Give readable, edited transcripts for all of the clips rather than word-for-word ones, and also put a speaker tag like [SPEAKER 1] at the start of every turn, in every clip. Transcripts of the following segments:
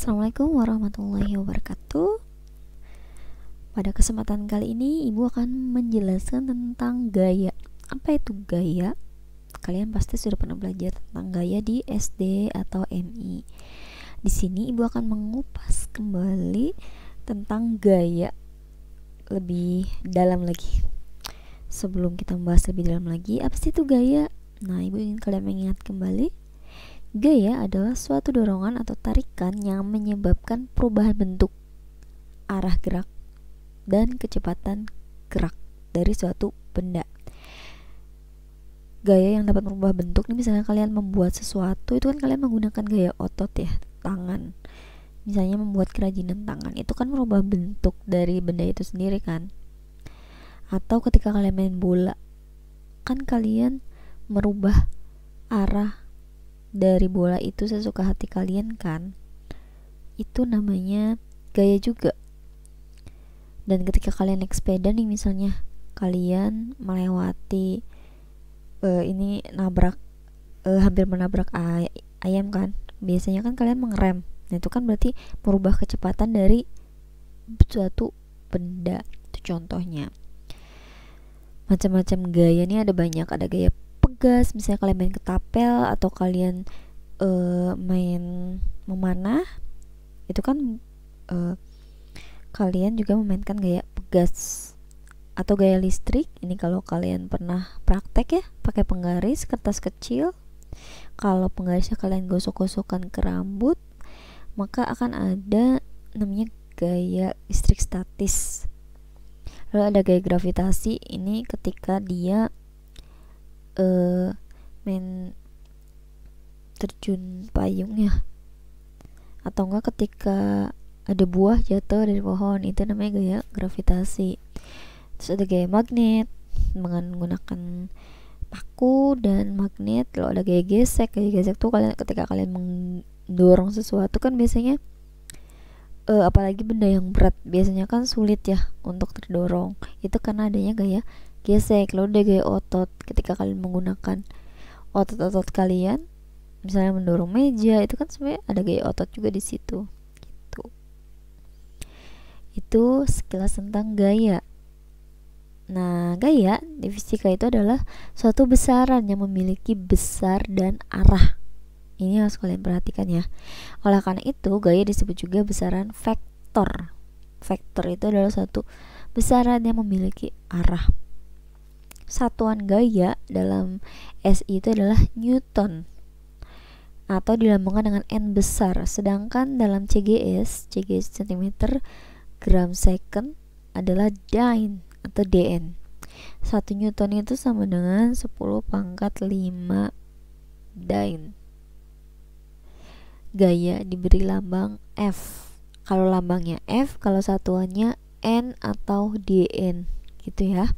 [SPEAKER 1] Assalamualaikum warahmatullahi wabarakatuh. Pada kesempatan kali ini Ibu akan menjelaskan tentang gaya. Apa itu gaya? Kalian pasti sudah pernah belajar tentang gaya di SD atau MI. Di sini Ibu akan mengupas kembali tentang gaya lebih dalam lagi. Sebelum kita membahas lebih dalam lagi, apa sih itu gaya? Nah, Ibu ingin kalian mengingat kembali. Gaya adalah suatu dorongan atau tarikan yang menyebabkan perubahan bentuk, arah gerak, dan kecepatan gerak dari suatu benda. Gaya yang dapat merubah bentuk nih, misalnya kalian membuat sesuatu, itu kan kalian menggunakan gaya otot ya, tangan. Misalnya membuat kerajinan tangan, itu kan merubah bentuk dari benda itu sendiri kan. Atau ketika kalian main bola, kan kalian merubah arah dari bola itu sesuka hati kalian kan. Itu namanya gaya juga. Dan ketika kalian naik sepeda nih, misalnya kalian melewati ini nabrak hampir menabrak ayam kan, biasanya kan kalian mengerem. Nah, itu kan berarti merubah kecepatan dari suatu benda. Itu contohnya. Macam-macam gaya nih ada banyak. Ada gaya pegas, misalnya kalian main ketapel atau kalian main memanah, itu kan kalian juga memainkan gaya pegas. Atau gaya listrik, ini kalau kalian pernah praktek ya, pakai penggaris kertas kecil. Kalau penggarisnya kalian gosok-gosokkan ke rambut, maka akan ada namanya gaya listrik statis. Lalu ada gaya gravitasi, ini ketika dia main terjun payung ya, atau enggak ketika ada buah jatuh dari pohon, itu namanya gaya gravitasi. Terus ada gaya magnet menggunakan paku dan magnet. Lalu ada gaya gesek. Gaya gesek tuh ketika kalian mendorong sesuatu kan biasanya apalagi benda yang berat biasanya kan sulit ya untuk terdorong, itu karena adanya gaya gesek. Lalu ada gaya otot, ketika kalian menggunakan otot-otot kalian, misalnya mendorong meja, itu kan sebenarnya ada gaya otot juga di situ. Gitu. Itu sekilas tentang gaya. Nah, gaya di fisika itu adalah suatu besaran yang memiliki besar dan arah. Ini harus kalian perhatikan ya. Oleh karena itu, gaya disebut juga besaran vektor. Vektor itu adalah suatu besaran yang memiliki arah. Satuan gaya dalam SI itu adalah Newton atau dilambangkan dengan N besar. Sedangkan dalam CGS cm gram second adalah Dyne atau DN. 1 Newton itu sama dengan 10 pangkat 5 Dyne. Gaya diberi lambang F. Kalau lambangnya F, kalau satuannya N atau DN gitu ya.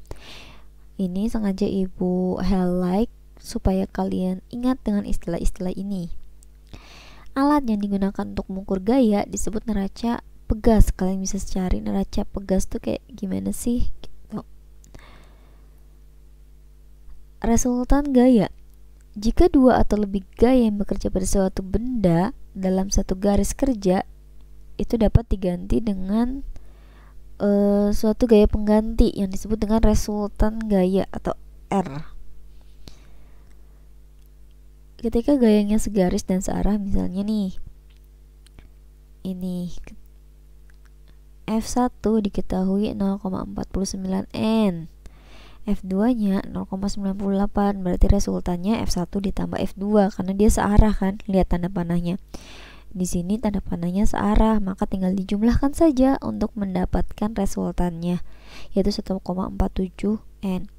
[SPEAKER 1] Ini sengaja Ibu highlight supaya kalian ingat dengan istilah-istilah ini. Alat yang digunakan untuk mengukur gaya disebut neraca pegas. Kalian bisa cari neraca pegas tuh kayak gimana sih gitu. Resultan gaya. Jika dua atau lebih gaya yang bekerja pada suatu benda dalam satu garis kerja, itu dapat diganti dengan suatu gaya pengganti yang disebut dengan resultan gaya atau R. Ketika gayanya segaris dan searah, misalnya nih, ini F1 diketahui 0,49 N, F2 nya 0,98, berarti resultannya F1 ditambah F2 karena dia searah kan. Lihat tanda panahnya. Di sini tanda panahnya searah, maka tinggal dijumlahkan saja untuk mendapatkan resultannya, yaitu 1,47 N.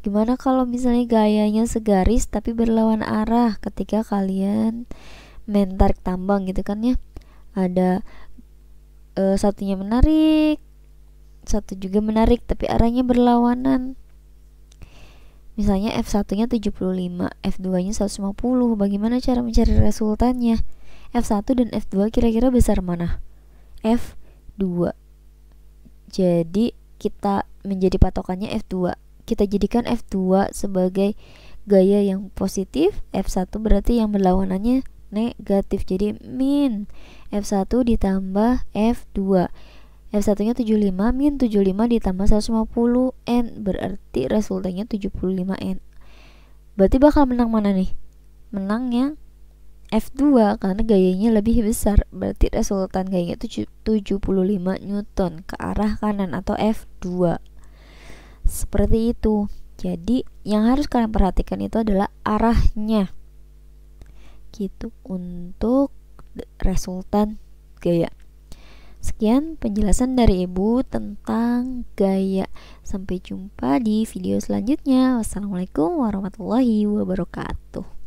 [SPEAKER 1] Gimana kalau misalnya gayanya segaris tapi berlawan arah ketika kalian main tarik tambang gitu kan ya. Ada satunya menarik, satu juga menarik tapi arahnya berlawanan. Misalnya F1 nya 75, F2 nya 150. Bagaimana cara mencari resultannya? F1 dan F2 kira-kira besar mana? F2. Jadi kita menjadi patokannya F2. Kita jadikan F2 sebagai gaya yang positif, F1 berarti yang berlawanannya negatif. Jadi min F1 ditambah F2. F1 nya 75, min 75 ditambah 150 N, berarti resultannya 75 N. Berarti bakal menang mana nih? Menang yang F2 karena gayanya lebih besar. Berarti resultan gayanya 75 Newton ke arah kanan atau F2. Seperti itu. Jadi yang harus kalian perhatikan itu adalah arahnya. Gitu untuk resultan gaya. Sekian penjelasan dari Ibu tentang gaya. Sampai jumpa di video selanjutnya. Wassalamualaikum warahmatullahi wabarakatuh.